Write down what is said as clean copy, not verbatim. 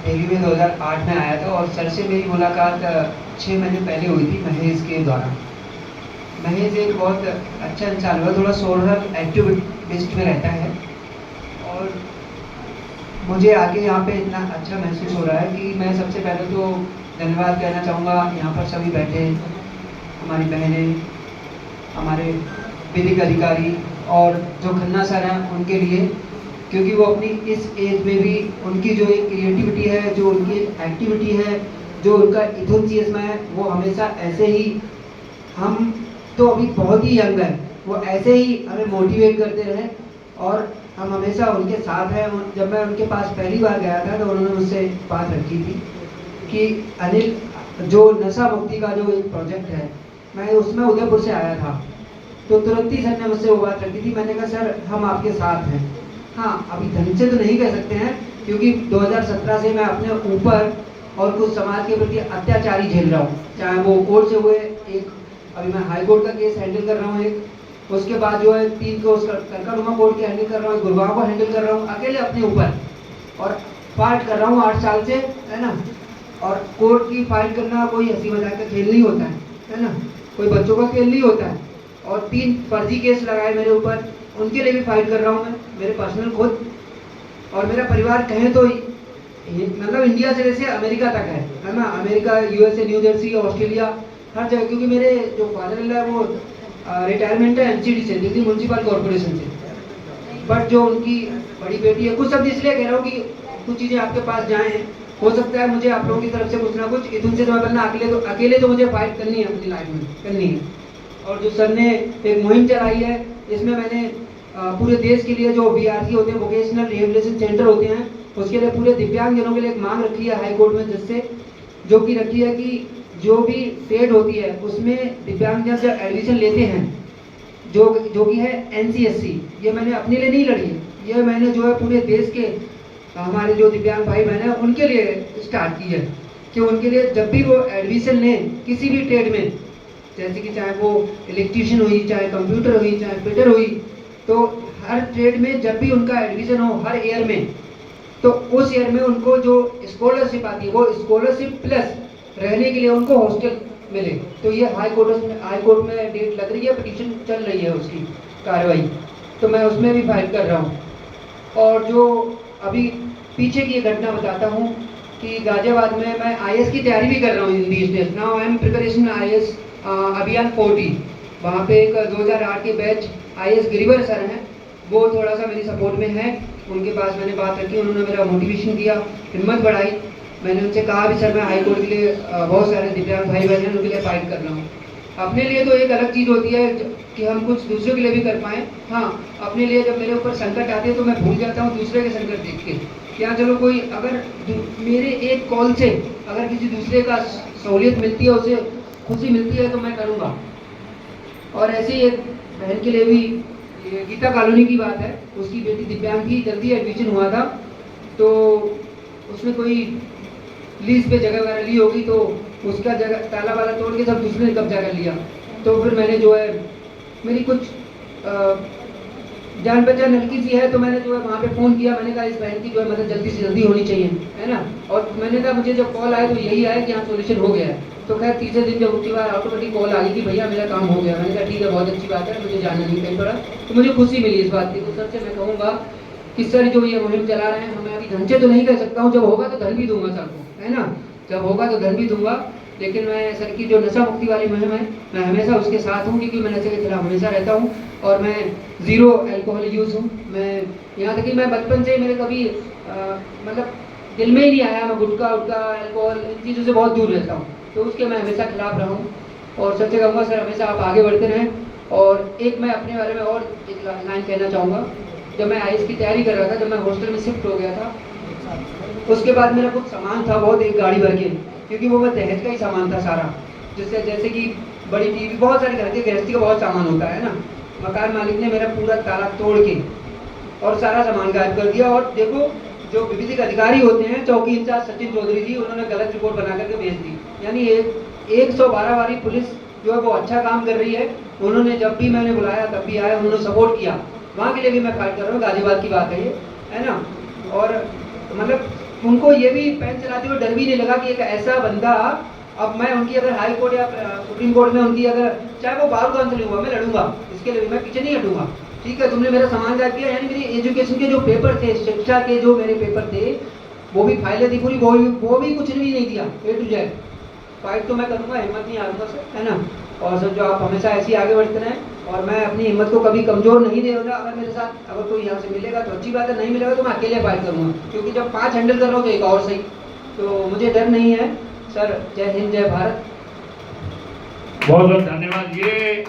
दिल्ली में 2008 में आया था और सर से मेरी मुलाकात 6 महीने पहले हुई थी महेश के द्वारा। महेश एक बहुत अच्छा इंसान है, थोड़ा सोशल एक्टिविस्ट में रहता है और मुझे आके यहाँ पे इतना अच्छा महसूस हो रहा है कि मैं सबसे पहले तो धन्यवाद कहना चाहूँगा यहाँ पर सभी बैठे हमारी बहनें, हमारे विधिक अधिकारी और जो खन्ना सर हैं उनके लिए, क्योंकि वो अपनी इस एज में भी उनकी जो एक क्रिएटिविटी है, जो उनकी एक्टिविटी है, जो उनका इथोसियाज्म है, वो हमेशा ऐसे ही, हम तो अभी बहुत ही यंग है, वो ऐसे ही हमें मोटिवेट करते रहे और हम हमेशा उनके साथ हैं। जब मैं उनके पास पहली बार गया था तो उन्होंने मुझसे बात रखी थी कि अनिल, जो नशा मुक्ति का जो एक प्रोजेक्ट है, मैं उसमें उदयपुर से आया था, तो तुरंत ही सर ने मुझसे वो बात रखी थी। मैंने कहा सर हम आपके साथ हैं। हाँ, अभी ढंग से तो नहीं कह सकते हैं क्योंकि 2017 से मैं अपने ऊपर और कुछ समाज के प्रति अत्याचारी झेल रहा हूँ, चाहे वो कोर्ट से हुए, एक अभी मैं हाई कोर्ट का केस हैंडल कर रहा हूँ, एक उसके बाद जो है 3 को करकरुमा कोर्ट के हैंडल कर रहा हूँ, गुड़गांव को हैंडल कर रहा हूँ अकेले अपने ऊपर, और फाइट कर रहा हूँ 8 साल से, है ना। और कोर्ट की फाइट करना कोई हंसी मजाक का खेल नहीं होता है ना, कोई बच्चों का खेल नहीं होता है। और 3 फर्जी केस लगाए मेरे ऊपर, उनके लिए भी फाइट कर रहा हूँ मैं, मेरे पर्सनल खुद। और मेरा परिवार कहें तो मतलब इंडिया से लेकर अमेरिका तक है ना, America, USA, New Jersey, Australia, हर जगह, क्योंकि मेरे जो फादर इन लॉ है वो रिटायरमेंट है एनसीडी से, दिल्ली म्यूनसिपल कॉर्पोरेशन से। बट जो उनकी बड़ी बेटी है, कुछ शब्द इसलिए कह रहा हूँ कि कुछ चीज़ें आपके पास जाएँ, हो सकता है मुझे आप लोगों की तरफ से कुछ ना कुछ इधर से, तो मैं बनना अकेले तो मुझे फाइट करनी है, अपनी लाइफ में करनी है। और जो सर ने एक मुहिम चलाई है, इसमें मैंने पूरे देश के लिए जो बीआरसी होते हैं, वोकेशनल रिहेबिलिटेशन सेंटर होते हैं, उसके लिए पूरे दिव्यांग जनों के लिए एक मांग रखी है हाई कोर्ट में, जिससे जो कि रखी है कि जो भी ट्रेड होती है उसमें दिव्यांगजन जब एडमिशन लेते हैं, जो कि है एनसीएससी, ये मैंने अपने लिए नहीं लड़ी है, ये मैंने जो है पूरे देश के हमारे जो दिव्यांग भाई बहन हैं उनके लिए स्टार्ट की है, कि उनके लिए जब भी वो एडमिशन लें किसी भी ट्रेड में, जैसे कि चाहे वो इलेक्ट्रीशियन हुई, चाहे कंप्यूटर हुई, चाहे फिटर हुई, तो हर ट्रेड में जब भी उनका एडमिशन हो हर ईयर में, तो उस ईयर में उनको जो स्कॉलरशिप आती है वो स्कॉलरशिप प्लस रहने के लिए उनको हॉस्टल मिले। तो ये हाई कोर्ट में डेट लग रही है, पिटीशन चल रही है उसकी कार्रवाई, तो मैं उसमें भी फाइट कर रहा हूँ। और जो अभी पीछे की घटना बताता हूँ कि गाजियाबाद में मैं आईएएस की तैयारी भी कर रहा हूँ in these days. Now I am preparation IAS अभियान 40। वहाँ पे एक 2008 के बैच आईएएस गिरिवर सर हैं, वो थोड़ा सा मेरी सपोर्ट में है, उनके पास मैंने बात रखी, उन्होंने मेरा मोटिवेशन दिया, हिम्मत बढ़ाई। मैंने उनसे कहा भी सर मैं हाई कोर्ट के लिए बहुत सारे दिव्यांग भाई बहन हैं उनके लिए फाइट कर रहा हूँ। अपने लिए तो एक अलग चीज़ होती है कि हम कुछ दूसरों के लिए भी कर पाएँ। हाँ, अपने लिए जब मेरे ऊपर संकट आते हैं तो मैं भूल जाता हूँ दूसरे के संकट देख के, क्या चलो कोई अगर मेरे एक कॉल से अगर किसी दूसरे का सहूलियत मिलती है, उसे खुशी मिलती है, तो मैं करूँगा। और ऐसे ही एक बहन के लिए भी, ये गीता कॉलोनी की बात है, उसकी बेटी दिव्यांग थी, जल्दी एडमिशन हुआ था, तो उसने कोई लीज पे जगह वगैरह ली होगी, तो उसका जगह ताला वाला तोड़ के सब दूसरे ने कब्जा कर लिया। तो फिर मैंने जो है, मेरी कुछ जान पहचान हल्की सी है, तो मैंने जो है वहाँ पे फ़ोन किया, मैंने कहा इस बहन की जो है मतलब जल्दी से जल्दी होनी चाहिए, है ना। और मैंने कहा मुझे जब कॉल आया तो यही आया कि हाँ सोल्यूशन हो गया है। तो खैर तीसरे दिन जब उसकी बार ऑटोमेटिक कॉल आ गई कि भैया मेरा काम हो गया, मैंने कहा ठीक है, बहुत अच्छी बात है, मुझे जाना नहीं कहीं पड़ा, तो मुझे खुशी मिली इस बात की। तो सर से मैं कहूँगा कि सर जो ये मुहिम चला रहे हैं, हमें अभी धन से तो नहीं कह सकता हूँ, जब होगा तो धन भी दूंगा सर को, है ना, जब होगा तो धन भी दूंगा, लेकिन मैं सर की जो नशा मुक्ति वाली मुहिम है, मैं हमेशा उसके साथ हूँ, क्योंकि मैं नशे के खिलाफ हमेशा रहता हूँ और मैं ज़ीरो अल्कोहल यूज़ हूँ। मैं यहाँ तक कि मैं बचपन से मेरे कभी मतलब दिल में ही नहीं आया, मैं गुटखा अल्कोहल इन चीज़ों से बहुत दूर रहता हूँ, तो उसके मैं हमेशा खिलाफ रहा हूँ। और सबसे कहूँगा सर हमेशा आप आगे बढ़ते रहें। और एक मैं अपने बारे में और एक लाइन कहना चाहूँगा, जब मैं आईएएस की तैयारी कर रहा था, जब मैं हॉस्टल में शिफ्ट हो गया था, उसके बाद मेरा कुछ सामान था बहुत, एक गाड़ी भर के, क्योंकि वो मैं दहेज का ही सामान था सारा, जिससे जैसे कि बड़ी टीवी, बहुत सारे घर के गृहस्थी का बहुत सामान होता है ना। मकान मालिक ने मेरा पूरा ताला तोड़ के और सारा सामान गायब कर दिया। और देखो जो विधिक अधिकारी होते हैं, चौकी इंचार्ज सचिन चौधरी जी, उन्होंने गलत रिपोर्ट बना करके भेज दी। यानी 112 वाली पुलिस जो है वो अच्छा काम कर रही है। उन्होंने जब भी मैंने बुलाया तब भी आए, उन्होंने सपोर्ट किया, वहाँ के लिए भी मैं फाइट कर रहा हूँ। गाजियाबाद की बात है ये, है ना। और मतलब उनको ये भी पेन चलाते हुए डर भी नहीं लगा कि एक ऐसा बंदा, अब मैं उनकी अगर हाई कोर्ट या सुप्रीम कोर्ट में उनकी अगर, चाहे वो बार काउंसिलिंग हुआ, मैं लड़ूंगा इसके लिए, मैं पीछे नहीं हटूंगा। ठीक है, तुमने मेरा सामान गायब किया, यानी मेरी एजुकेशन के जो पेपर थे, शिक्षा के जो मेरे पेपर थे, वो भी फाइलें थी पूरी, वो भी कुछ भी नहीं दिया, A to Z। फाइट तो मैं करूंगा, हिम्मत नहीं हारूंगा सर, है ना। और सर जो आप हमेशा ऐसे ही आगे बढ़ते रहें, और मैं अपनी हिम्मत को कभी कमजोर नहीं देगा। अगर मेरे साथ अगर कोई यहाँ से मिलेगा तो अच्छी बात है, नहीं मिलेगा तो मैं अकेले फाइट करूंगा, क्योंकि जब 5 हैंडल कर रहा हूँ तो एक और सही, तो मुझे डर नहीं है सर। जय हिंद, जय भारत। बहुत बहुत धन्यवाद। ये